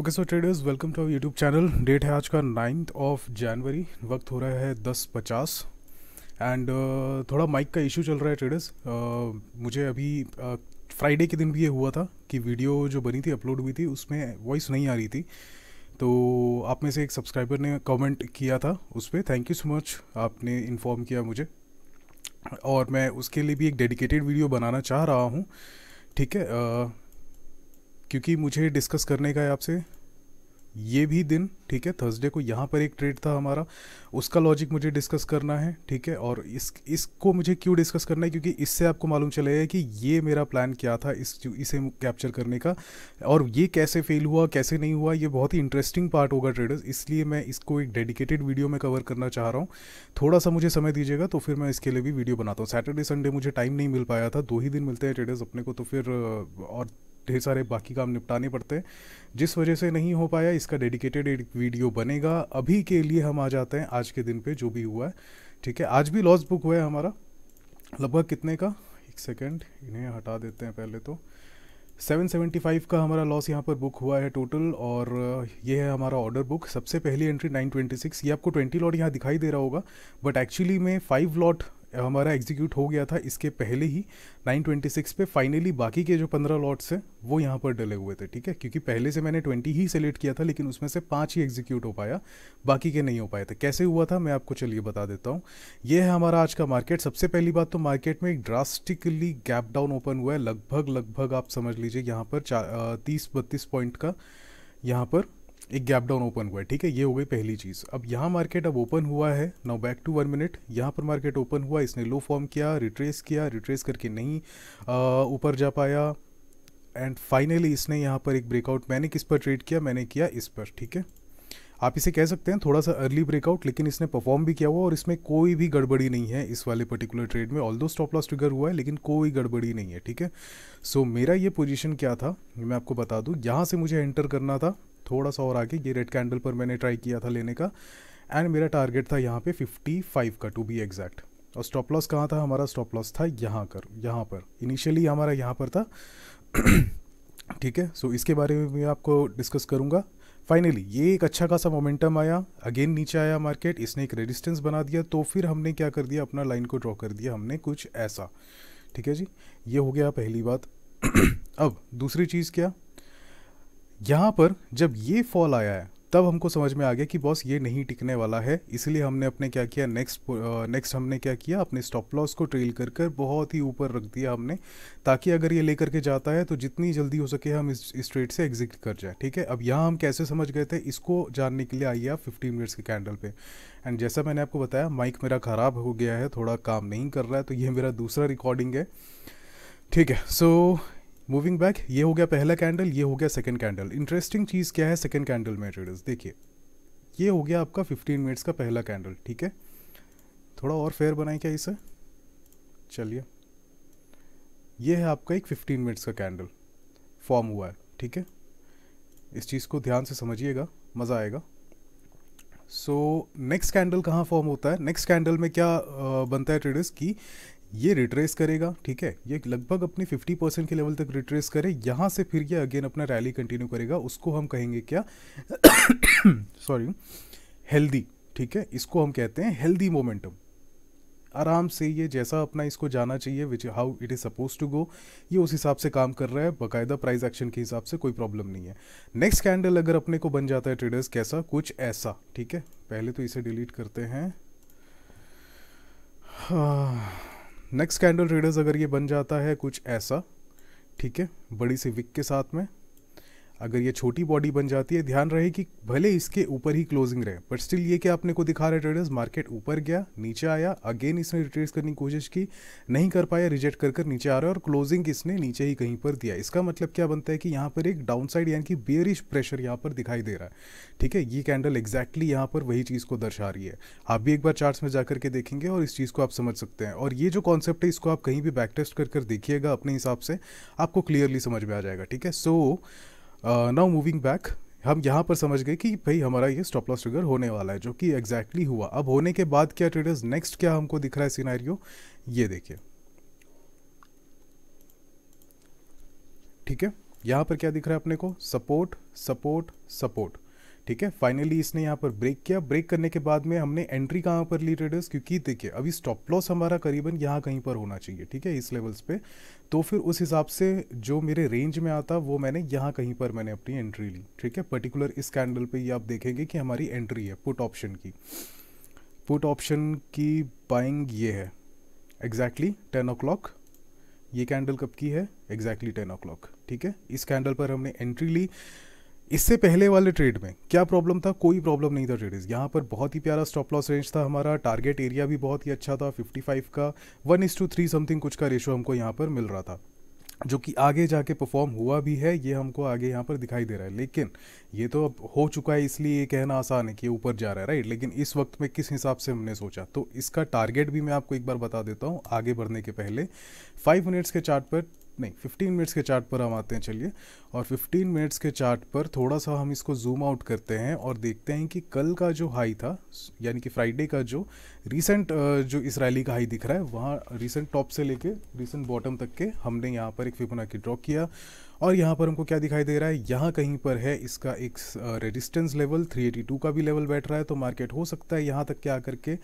Okay so traders, welcome to our YouTube channel. Date है आज का 9th ऑफ जनवरी। वक्त हो रहा है 10:50 एंड थोड़ा माइक का इशू चल रहा है ट्रेडर्स। मुझे अभी फ्राइडे के दिन भी ये हुआ था कि वीडियो जो बनी थी, अपलोड हुई थी, उसमें वॉइस नहीं आ रही थी। तो आप में से एक सब्सक्राइबर ने कमेंट किया था उस पर, थैंक यू सो मच, आपने इन्फॉर्म किया मुझे। और मैं उसके लिए भी एक डेडिकेटेड वीडियो बनाना चाह रहा हूँ, ठीक है। क्योंकि मुझे डिस्कस करने का है आपसे ये भी दिन, ठीक है। थर्सडे को यहाँ पर एक ट्रेड था हमारा, उसका लॉजिक मुझे डिस्कस करना है, ठीक है। और इसको मुझे क्यों डिस्कस करना है, क्योंकि इससे आपको मालूम चलेगा कि ये मेरा प्लान क्या था इसे कैप्चर करने का, और ये कैसे फेल हुआ, कैसे नहीं हुआ। ये बहुत ही इंटरेस्टिंग पार्ट होगा ट्रेडर्स, इसलिए मैं इसको एक डेडिकेटेड वीडियो में कवर करना चाह रहा हूँ। थोड़ा सा मुझे समय दीजिएगा तो फिर मैं इसके लिए भी वीडियो बनाता हूँ। सैटरडे संडे मुझे टाइम नहीं मिल पाया था, 2 ही दिन मिलते हैं ट्रेडर्स अपने को, तो फिर और ढेर सारे बाकी काम निपटाने पड़ते हैं, जिस वजह से नहीं हो पाया। इसका डेडिकेटेड एक वीडियो बनेगा। अभी के लिए हम आ जाते हैं आज के दिन पे जो भी हुआ है, ठीक है। आज भी लॉस बुक हुआ है हमारा, लगभग कितने का, एक सेकेंड, इन्हें हटा देते हैं पहले तो। 775 का हमारा लॉस यहाँ पर बुक हुआ है टोटल। और ये है हमारा ऑर्डर बुक। सबसे पहली एंट्री 926, ये आपको 20 लॉट यहाँ दिखाई दे रहा होगा, बट एक्चुअली में 5 लॉट हमारा एग्जीक्यूट हो गया था इसके पहले ही 926 पे। फाइनली बाकी के जो 15 लॉट्स हैं वो यहाँ पर डले हुए थे, ठीक है। क्योंकि पहले से मैंने 20 ही सेलेक्ट किया था, लेकिन उसमें से 5 ही एग्जीक्यूट हो पाया, बाकी के नहीं हो पाए थे। कैसे हुआ था मैं आपको चलिए बता देता हूँ। ये है हमारा आज का मार्केट। सबसे पहली बात तो मार्केट में एक ड्रास्टिकली गैप डाउन ओपन हुआ है, लगभग आप समझ लीजिए यहाँ पर 30-32 पॉइंट का यहाँ पर एक गैप डाउन ओपन हुआ है, ठीक है। ये हो गई पहली चीज़। अब यहाँ मार्केट अब ओपन हुआ है, नाउ बैक टू 1 मिनट। यहाँ पर मार्केट ओपन हुआ, इसने लो फॉर्म किया, रिट्रेस करके नहीं ऊपर जा पाया, एंड फाइनली इसने यहाँ पर एक ब्रेकआउट। मैंने किस पर ट्रेड किया, मैंने किया इस पर, ठीक है। आप इसे कह सकते हैं थोड़ा सा अर्ली ब्रेकआउट, लेकिन इसने परफॉर्म भी किया हुआ और इसमें कोई भी गड़बड़ी नहीं है इस वाले पर्टिकुलर ट्रेड में। ऑल्दो स्टॉप लॉस ट्रिगर हुआ है, लेकिन कोई गड़बड़ी नहीं है, ठीक है। सो मेरा ये पोजीशन क्या था मैं आपको बता दूं। यहाँ से मुझे एंटर करना था थोड़ा सा और आगे, ये रेड कैंडल पर मैंने ट्राई किया था लेने का, एंड मेरा टारगेट था यहाँ पे 55 का, टू बी एग्जैक्ट। और स्टॉप लॉस कहाँ था हमारा, स्टॉप लॉस था यहाँ पर इनिशियली हमारा यहाँ पर था ठीक है। सो इसके बारे में मैं आपको डिस्कस करूँगा। फाइनली ये एक अच्छा खासा मोमेंटम आया, अगेन नीचे आया मार्केट, इसने एक रेजिस्टेंस बना दिया, तो फिर हमने क्या कर दिया, अपना लाइन को ड्रॉ कर दिया हमने कुछ ऐसा, ठीक है जी। ये हो गया पहली बात अब दूसरी चीज़ क्या, यहाँ पर जब ये फॉल आया है तब हमको समझ में आ गया कि बॉस ये नहीं टिकने वाला है। इसलिए हमने अपने क्या किया, नेक्स्ट हमने क्या किया, अपने स्टॉप लॉस को ट्रेल कर बहुत ही ऊपर रख दिया हमने, ताकि अगर ये लेकर के जाता है तो जितनी जल्दी हो सके हम इस ट्रेड से एग्जिट कर जाए, ठीक है। अब यहाँ हम कैसे समझ गए थे, इसको जानने के लिए आइए आप 15 मिनट्स के कैंडल पे। एंड जैसा मैंने आपको बताया, माइक मेरा ख़राब हो गया है, थोड़ा काम नहीं कर रहा है, तो ये मेरा दूसरा रिकॉर्डिंग है, ठीक है। सो मूविंग बैक, ये हो गया पहला कैंडल, ये हो गया सेकंड कैंडल। इंटरेस्टिंग चीज़ क्या है सेकंड कैंडल में ट्रेडर्स, देखिए ये हो गया आपका 15 मिनट्स का पहला कैंडल, ठीक है। थोड़ा और फेयर बनाएं क्या इसे, चलिए। ये है आपका एक 15 मिनट्स का कैंडल फॉर्म हुआ है, ठीक है। इस चीज़ को ध्यान से समझिएगा, मज़ा आएगा। सो नेक्स्ट कैंडल कहाँ फॉर्म होता है, नेक्स्ट कैंडल में क्या बनता है ट्रेडर्स की, ये रिट्रेस करेगा, ठीक है। ये लगभग अपनी 50% के लेवल तक रिट्रेस करे, यहाँ से फिर ये अगेन अपना रैली कंटिन्यू करेगा। उसको हम कहेंगे क्या सॉरी, हेल्दी, ठीक है। इसको हम कहते हैं हेल्दी मोमेंटम। आराम से ये जैसा अपना इसको जाना चाहिए, which how it is suppose to go, ये उस हिसाब से काम कर रहा है, बाकायदा प्राइस एक्शन के हिसाब से, कोई प्रॉब्लम नहीं है। नेक्स्ट कैंडल अगर अपने को बन जाता है ट्रेडर्स कैसा, कुछ ऐसा, ठीक है। पहले तो इसे डिलीट करते हैं। नेक्स्ट कैंडल ट्रेडर्स अगर ये बन जाता है कुछ ऐसा, ठीक है, बड़ी सी विक के साथ में, अगर ये छोटी बॉडी बन जाती है, ध्यान रहे कि भले इसके ऊपर ही क्लोजिंग रहे, बट स्टिल ये क्या अपने को दिखा रहा है ट्रेडर्स, मार्केट ऊपर गया, नीचे आया, अगेन इसने रिट्रेस करने की कोशिश की, नहीं कर पाया, रिजेक्ट कर नीचे आ रहा है, और क्लोजिंग इसने नीचे ही कहीं पर दिया। इसका मतलब क्या बनता है कि यहाँ पर एक डाउन साइड यानी कि बेयरिश प्रेशर यहाँ पर दिखाई दे रहा है, ठीक है। ये कैंडल एग्जैक्टली यहाँ पर वही चीज़ को दर्शा रही है। आप भी एक बार चार्ट्स में जाकर के देखेंगे और इस चीज़ को आप समझ सकते हैं। और ये जो कॉन्सेप्ट है इसको आप कहीं भी बैक टेस्ट कर देखिएगा अपने हिसाब से, आपको क्लियरली समझ में आ जाएगा, ठीक है। सो नाउ मूविंग बैक, हम यहाँ पर समझ गए कि भाई हमारा ये स्टॉप लॉस ट्रिगर होने वाला है, जो कि एग्जैक्टली हुआ। अब होने के बाद क्या ट्रेडर्स, नेक्स्ट क्या हमको दिख रहा है सिनेरियो, ये देखिए, ठीक है। यहाँ पर क्या दिख रहा है अपने को, सपोर्ट सपोर्ट सपोर्ट, ठीक है। फाइनली इसने यहाँ पर ब्रेक किया, ब्रेक करने के बाद में हमने एंट्री कहाँ पर ली ट्रेडर्स, क्योंकि देखिए अभी स्टॉप लॉस हमारा करीबन यहाँ कहीं पर होना चाहिए, ठीक है, इस लेवल्स पे। तो फिर उस हिसाब से जो मेरे रेंज में आता वो मैंने यहाँ कहीं पर मैंने अपनी एंट्री ली, ठीक है। पर्टिकुलर इस कैंडल पे ये आप देखेंगे कि हमारी एंट्री है पुट ऑप्शन की, पुट ऑप्शन की बाइंग ये है एग्जैक्टली 10 o'clock। ये कैंडल कब की है, एग्जैक्टली 10 o'clock, ठीक है। इस कैंडल पर हमने एंट्री ली। इससे पहले वाले ट्रेड में क्या प्रॉब्लम था, कोई प्रॉब्लम नहीं था ट्रेडर्स। यहाँ पर बहुत ही प्यारा स्टॉप लॉस रेंज था हमारा, टारगेट एरिया भी बहुत ही अच्छा था 55 का, 1:3 समथिंग कुछ का रेशो हमको यहाँ पर मिल रहा था, जो कि आगे जाके परफॉर्म हुआ भी है, ये हमको आगे यहाँ पर दिखाई दे रहा है। लेकिन ये तो अब हो चुका है, इसलिए ये कहना आसान है कि ऊपर जा रहा है, राइट। लेकिन इस वक्त में किस हिसाब से हमने सोचा, तो इसका टारगेट भी मैं आपको एक बार बता देता हूँ आगे बढ़ने के पहले। 5 मिनट्स के चार्ट पर नहीं, 15 मिनट्स के चार्ट पर हम आते हैं, चलिए। और 15 मिनट्स के चार्ट पर थोड़ा सा हम इसको जूम आउट करते हैं और देखते हैं कि कल का जो हाई था, यानी कि फ्राइडे का जो रीसेंट जो इसराइली का हाई दिख रहा है, वहाँ रीसेंट टॉप से लेके रीसेंट बॉटम तक के हमने यहाँ पर एक फिबोनाची ड्रॉ किया। और यहाँ पर हमको क्या दिखाई दे रहा है, यहाँ कहीं पर है इसका एक रेजिस्टेंस लेवल, 382 का भी लेवल बैठ रहा है। तो मार्केट हो सकता है यहाँ तक क्या करके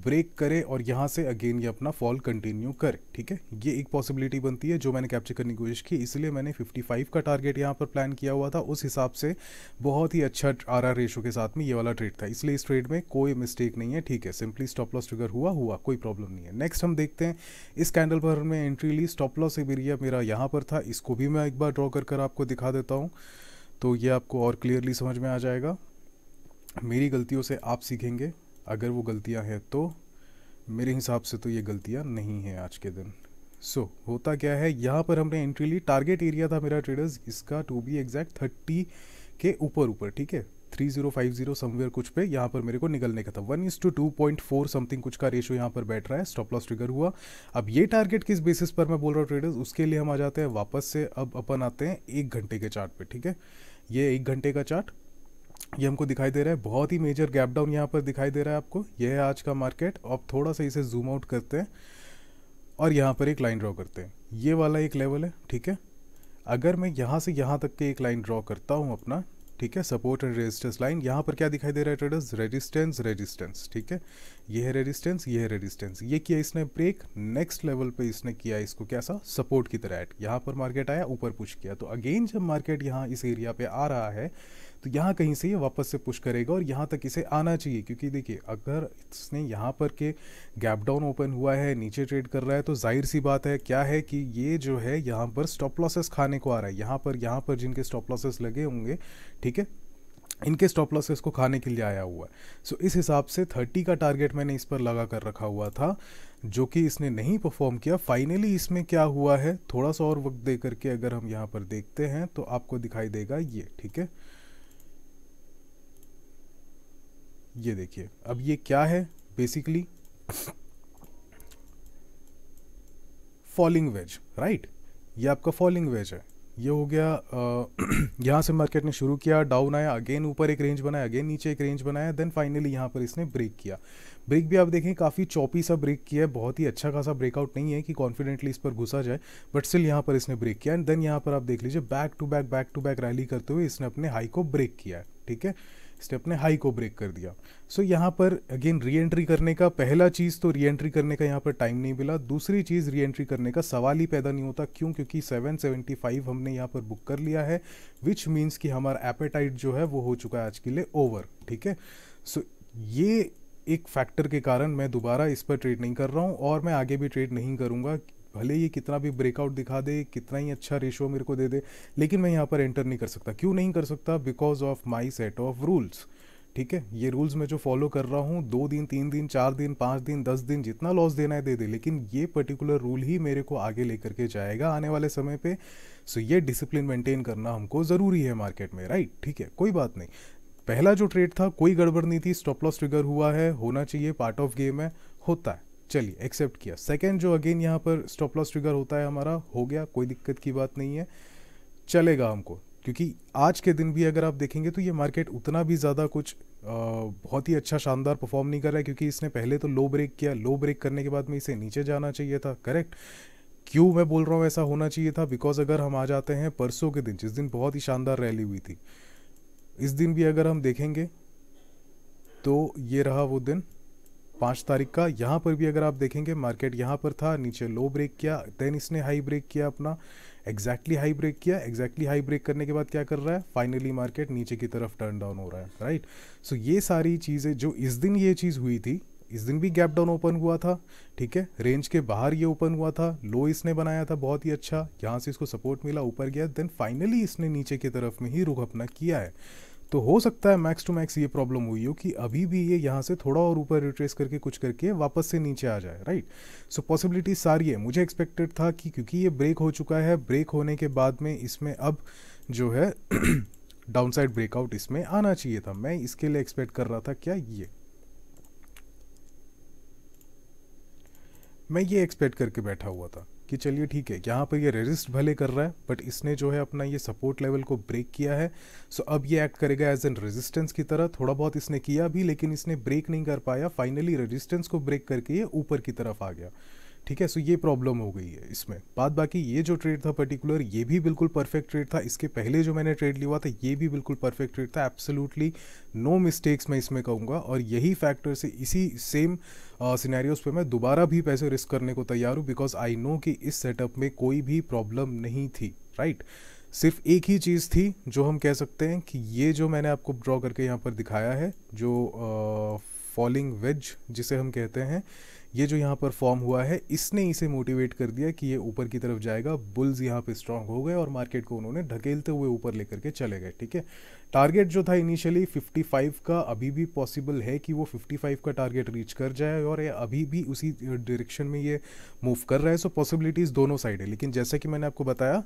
ब्रेक करे और यहाँ से अगेन ये अपना फॉल कंटिन्यू करे, ठीक है। ये एक पॉसिबिलिटी बनती है जो मैंने कैप्चर करने की कोशिश की, इसलिए मैंने 55 का टारगेट यहाँ पर प्लान किया हुआ था। उस हिसाब से बहुत ही अच्छा आरआर रेशो के साथ में ये वाला ट्रेड था, इसलिए इस ट्रेड में कोई मिस्टेक नहीं है, ठीक है। सिंपली स्टॉप लॉस ट्रिगर हुआ कोई प्रॉब्लम नहीं है। नेक्स्ट हम देखते हैं, इस कैंडल पर हमने एंट्री ली, स्टॉप लॉस एरिया मेरा यहाँ पर था, इसको भी मैं एक बार ड्रॉ कर आपको दिखा देता हूँ, तो ये आपको और क्लियरली समझ में आ जाएगा। मेरी गलतियों से आप सीखेंगे, अगर वो गलतियां हैं तो मेरे हिसाब से तो ये गलतियां नहीं हैं आज के दिन। होता क्या है, यहाँ पर हमने एंट्री ली, टारगेट एरिया था मेरा ट्रेडर्स इसका टू बी एग्जैक्ट 30 के ऊपर, ठीक है, 3050 समवेयर कुछ पे यहाँ पर मेरे को निकलने का था। 1:2.4 समथिंग कुछ का रेशो यहाँ पर बैठ रहा है, स्टॉप लॉस ट्रिगर हुआ। अब ये टारगेट किस बेसिस पर मैं बोल रहा हूँ ट्रेडर्स, उसके लिए हम आ जाते हैं वापस से, अब अपन आते हैं 1 घंटे के चार्ट पे, ठीक है। ये 1 घंटे का चार्ट ये हमको दिखाई दे रहा है, बहुत ही मेजर गैप डाउन यहाँ पर दिखाई दे रहा है आपको। यह है आज का मार्केट। अब थोड़ा सा इसे जूम आउट करते हैं और यहाँ पर एक लाइन ड्रॉ करते हैं, ये वाला एक लेवल है, ठीक है। अगर मैं यहाँ से यहाँ तक के एक लाइन ड्रॉ करता हूँ अपना, ठीक है, सपोर्ट एंड रेजिस्टेंस लाइन, यहाँ पर क्या दिखाई दे रहा है ट्रेडर्स, रेजिस्टेंस रेजिस्टेंस, ठीक है। ये है रेजिस्टेंस, ये है रेजिस्टेंस, ये किया इसने ब्रेक, नेक्स्ट लेवल पे इसने किया इसको कैसा, सपोर्ट की तरह ऐड, यहाँ पर मार्केट आया, ऊपर पुश किया। तो अगेन जब मार्केट यहाँ इस एरिया पे आ रहा है तो यहाँ कहीं से ये वापस से पुश करेगा और यहाँ तक इसे आना चाहिए, क्योंकि देखिए अगर इसने यहाँ पर के गैप डाउन ओपन हुआ है, नीचे ट्रेड कर रहा है, तो जाहिर सी बात है क्या है कि ये जो है यहाँ पर स्टॉप लॉसेस खाने को आ रहा है। यहाँ पर जिनके स्टॉप लॉसेस लगे होंगे, ठीक है, इनके स्टॉप लॉसेस को खाने के लिए आया हुआ है। इस हिसाब से 30 का टारगेट मैंने इस पर लगा कर रखा हुआ था, जो कि इसने नहीं परफॉर्म किया। फाइनली इसमें क्या हुआ है, थोड़ा सा और वक्त दे करके अगर हम यहाँ पर देखते हैं तो आपको दिखाई देगा ये, ठीक है। ये देखिए, अब ये क्या है, बेसिकली फॉलिंग वेज, राइट। ये आपका फॉलिंग वेज है, ये हो गया। यहाँ से मार्केट ने शुरू किया, डाउन आया, अगेन ऊपर एक रेंज बनाया, अगेन नीचे एक रेंज बनाया, देन फाइनली यहाँ पर इसने ब्रेक किया। ब्रेक भी आप देखें काफ़ी चौपी सा ब्रेक किया है, बहुत ही अच्छा खासा ब्रेकआउट नहीं है कि कॉन्फिडेंटली इस पर घुसा जाए, बट स्टिल यहाँ पर इसने ब्रेक किया। एंड देन यहाँ पर आप देख लीजिए बैक टू बैक रैली करते हुए इसने अपने हाई को ब्रेक किया है, ठीक है, इसने अपने हाई को ब्रेक कर दिया। यहाँ पर अगेन री एंट्री करने का, पहला चीज़ तो री एंट्री करने का यहाँ पर टाइम नहीं मिला, दूसरी चीज़ री एंट्री करने का सवाल ही पैदा नहीं होता। क्यों? क्योंकि 775 हमने यहाँ पर बुक कर लिया है, विच मीन्स कि हमारा एपेटाइट जो है वो हो चुका है आज के लिए ओवर, ठीक है। ये एक फैक्टर के कारण मैं दोबारा इस पर ट्रेड नहीं कर रहा हूँ और मैं आगे भी ट्रेड नहीं करूँगा, भले ये कितना भी ब्रेकआउट दिखा दे, कितना ही अच्छा रेशो मेरे को दे दे, लेकिन मैं यहाँ पर एंटर नहीं कर सकता। क्यों नहीं कर सकता? Because of my set of rules, ठीक है। ये रूल्स मैं जो फॉलो कर रहा हूँ, 2 दिन 3 दिन 4 दिन 5 दिन 10 दिन जितना लॉस देना है दे दे, लेकिन ये पर्टिकुलर रूल ही मेरे को आगे लेकर के जाएगा आने वाले समय पे। ये डिसिप्लिन मेंटेन करना हमको ज़रूरी है मार्केट में, राइट, ठीक है, कोई बात नहीं। पहला जो ट्रेड था कोई गड़बड़ नहीं थी, स्टॉप लॉस ट्रिगर हुआ है, होना चाहिए, पार्ट ऑफ गेम है, होता है, चलिए एक्सेप्ट किया। सेकेंड जो अगेन यहाँ पर स्टॉप लॉस ट्रिगर होता है हमारा, हो गया, कोई दिक्कत की बात नहीं है, चलेगा हमको। क्योंकि आज के दिन भी अगर आप देखेंगे तो ये मार्केट उतना भी ज़्यादा कुछ बहुत ही अच्छा शानदार परफॉर्म नहीं कर रहा है, क्योंकि इसने पहले तो लो ब्रेक किया, लो ब्रेक करने के बाद में इसे नीचे जाना चाहिए था, करेक्ट। क्यों मैं बोल रहा हूँ ऐसा होना चाहिए था, बिकॉज अगर हम आ जाते हैं परसों के दिन, जिस दिन बहुत ही शानदार रैली हुई थी, इस दिन भी अगर हम देखेंगे तो ये रहा वो दिन 5 तारीख का। यहाँ पर भी अगर आप देखेंगे मार्केट यहाँ पर था, नीचे लो ब्रेक किया, देन इसने हाई ब्रेक किया अपना, एग्जैक्टली हाई ब्रेक किया, एग्जैक्टली हाई ब्रेक करने के बाद क्या कर रहा है, फाइनली मार्केट नीचे की तरफ टर्न डाउन हो रहा है, राइट। सो ये सारी चीज़ें जो इस दिन ये चीज़ हुई थी, इस दिन भी गैप डाउन ओपन हुआ था, ठीक है, रेंज के बाहर ये ओपन हुआ था, लो इसने बनाया था बहुत ही अच्छा, यहाँ से इसको सपोर्ट मिला, ऊपर गया, देन फाइनली इसने नीचे की तरफ में ही रुख अपना किया है। तो हो सकता है मैक्स टू मैक्स ये प्रॉब्लम हुई हो कि अभी भी ये यहाँ से थोड़ा और ऊपर रिट्रेस करके कुछ करके वापस से नीचे आ जाए, राइट। सो पॉसिबिलिटी सारी है। मुझे एक्सपेक्टेड था कि क्योंकि ये ब्रेक हो चुका है, ब्रेक होने के बाद में इसमें अब जो है डाउनसाइड ब्रेकआउट इसमें आना चाहिए था। मैं इसके लिए एक्सपेक्ट कर रहा था क्या, मैं ये एक्सपेक्ट करके बैठा हुआ था कि चलिए ठीक है, यहाँ पर ये रेजिस्ट भले कर रहा है, बट इसने जो है अपना ये सपोर्ट लेवल को ब्रेक किया है। सो अब ये एक्ट करेगा एज एन रेजिस्टेंस की तरह। थोड़ा बहुत इसने किया भी, लेकिन इसने ब्रेक नहीं कर पाया, फाइनली रेजिस्टेंस को ब्रेक करके ये ऊपर की तरफ आ गया, ठीक है। सो ये प्रॉब्लम हो गई है इसमें। बाद बाकी ये जो ट्रेड था पर्टिकुलर, ये भी बिल्कुल परफेक्ट ट्रेड था। इसके पहले जो मैंने ट्रेड लिया हुआ था ये भी बिल्कुल परफेक्ट ट्रेड था, एब्सोल्युटली नो मिस्टेक्स मैं इसमें कहूँगा। और यही फैक्टर से इसी सेम सिनेरियोज पे मैं दोबारा भी पैसे रिस्क करने को तैयार हूँ, बिकॉज आई नो कि इस सेटअप में कोई भी प्रॉब्लम नहीं थी, राइट। सिर्फ एक ही चीज़ थी जो हम कह सकते हैं कि ये जो मैंने आपको ड्रॉ करके यहाँ पर दिखाया है, जो फॉलिंग वेज जिसे हम कहते हैं, ये जो यहाँ पर फॉर्म हुआ है, इसने इसे मोटिवेट कर दिया कि ये ऊपर की तरफ जाएगा। बुल्स यहाँ पे स्ट्रांग हो गए और मार्केट को उन्होंने ढकेलते हुए ऊपर लेकर के चले गए, ठीक है। टारगेट जो था इनिशियली 55 का, अभी भी पॉसिबल है कि वो 55 का टारगेट रीच कर जाए, और ये अभी भी उसी डायरेक्शन में ये मूव कर रहा है। सो पॉसिबिलिटीज़ दोनों साइड है, लेकिन जैसे कि मैंने आपको बताया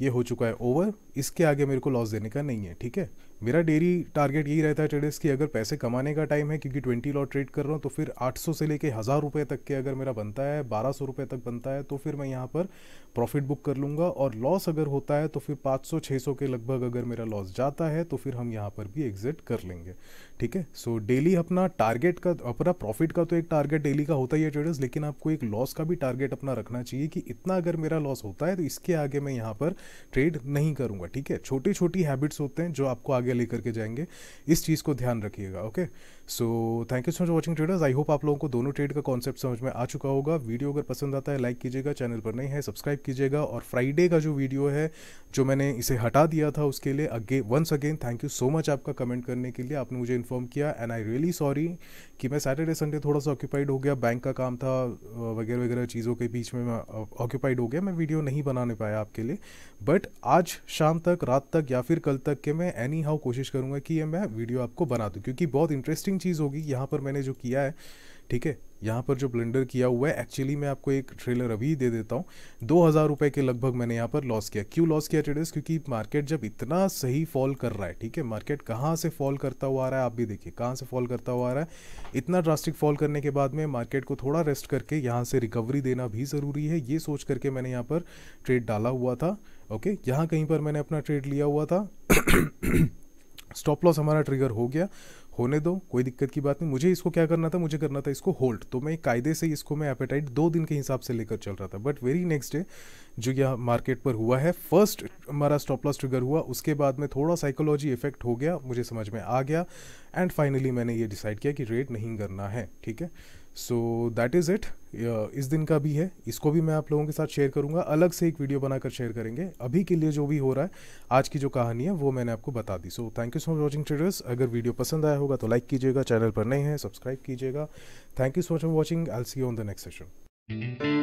ये हो चुका है ओवर, इसके आगे मेरे को लॉस देने का नहीं है, ठीक है। मेरा डेली टारगेट यही रहता है ट्रेडर्स की, अगर पैसे कमाने का टाइम है, क्योंकि 20 लॉट ट्रेड कर रहा हूँ, तो फिर 800 से लेके 1000 रुपये तक के अगर मेरा बनता है, 1200 रुपये तक बनता है, तो फिर मैं यहाँ पर प्रॉफिट बुक कर लूँगा। और लॉस अगर होता है तो फिर 500-600 के लगभग अगर मेरा लॉस जाता है, तो फिर हम यहाँ पर भी एग्जिट कर लेंगे, ठीक है। सो डेली अपना टारगेट का, अपना प्रॉफिट का तो एक टारगेट डेली का होता ही है ट्रेडर्स, लेकिन आपको एक लॉस का भी टारगेट अपना रखना चाहिए कि इतना अगर मेरा लॉस होता है तो इसके आगे मैं यहाँ पर ट्रेड नहीं करूँगा, ठीक है। छोटी छोटी हैबिट्स होते हैं जो आपको आगे लेकर के जाएंगे, इस चीज़ को ध्यान रखिएगा, okay. So thank you so much watching traders. I hope आप लोगों को दोनों ट्रेड का कॉन्सेप्ट समझ में आ चुका होगा। वीडियो अगर पसंद आता है लाइक कीजिएगा, चैनल पर नहीं है सब्सक्राइब कीजिएगा। और फ्राइडे का जो वीडियो है, जो मैंने इसे हटा दिया था, उसके लिए once again thank you so much आपका कमेंट करने के लिए, आपने मुझे इन्फॉर्म किया, एंड आई रियली सॉरी कि मैं सैटरडे संडे थोड़ा सा ऑक्यूपाइड हो गया, बैंक का काम था वगैरह वगैरह चीज़ों के बीच में मैं ऑक्यूपाइड हो गया, मैं वीडियो नहीं बनाने पाया आपके लिए। बट आज शाम तक, रात तक या फिर कल तक के मैं एनी हाउ कोशिश करूँगा कि ये मैं वीडियो आपको बना दूँ, क्योंकि बहुत इंटरेस्टिंग चीज़ होगी। यहाँ पर मैंने जो किया है, ठीक है, यहाँ पर जो ब्लेंडर किया हुआ है, एक्चुअली मैं आपको एक ट्रेलर अभी दे देता हूँ। 2000 रुपये के लगभग मैंने यहाँ पर लॉस किया। क्यों लॉस किया ट्रेडर्स? क्योंकि मार्केट जब इतना सही फॉल कर रहा है, ठीक है, मार्केट कहाँ से फॉल करता हुआ आ रहा है, आप भी देखिए कहाँ से फॉल करता हुआ आ रहा है। इतना ड्रास्टिक फॉल करने के बाद में मार्केट को थोड़ा रेस्ट करके यहाँ से रिकवरी देना भी ज़रूरी है, ये सोच करके मैंने यहाँ पर ट्रेड डाला हुआ था, ओके। यहाँ कहीं पर मैंने अपना ट्रेड लिया हुआ था। स्टॉप लॉस हमारा ट्रिगर हो गया, होने दो, कोई दिक्कत की बात नहीं। मुझे इसको क्या करना था, मुझे करना था इसको होल्ड, तो मैं कायदे से इसको मैं एपेटाइट 2 दिन के हिसाब से लेकर चल रहा था। बट वेरी नेक्स्ट डे जो यह मार्केट पर हुआ है, फर्स्ट हमारा स्टॉप लॉस ट्रिगर हुआ, उसके बाद में थोड़ा साइकोलॉजी इफेक्ट हो गया, मुझे समझ में आ गया, एंड फाइनली मैंने ये डिसाइड किया कि ट्रेड नहीं करना है, ठीक है। So that is it. इस दिन का भी है, इसको भी मैं आप लोगों के साथ शेयर करूंगा, अलग से एक वीडियो बनाकर शेयर करेंगे। अभी के लिए जो भी हो रहा है, आज की जो कहानी है वो मैंने आपको बता दी। So thank you so much watching traders. अगर वीडियो पसंद आया होगा तो लाइक कीजिएगा, चैनल पर नए हैं सब्सक्राइब कीजिएगा। Thank you so much for watching, I will see you on the next session.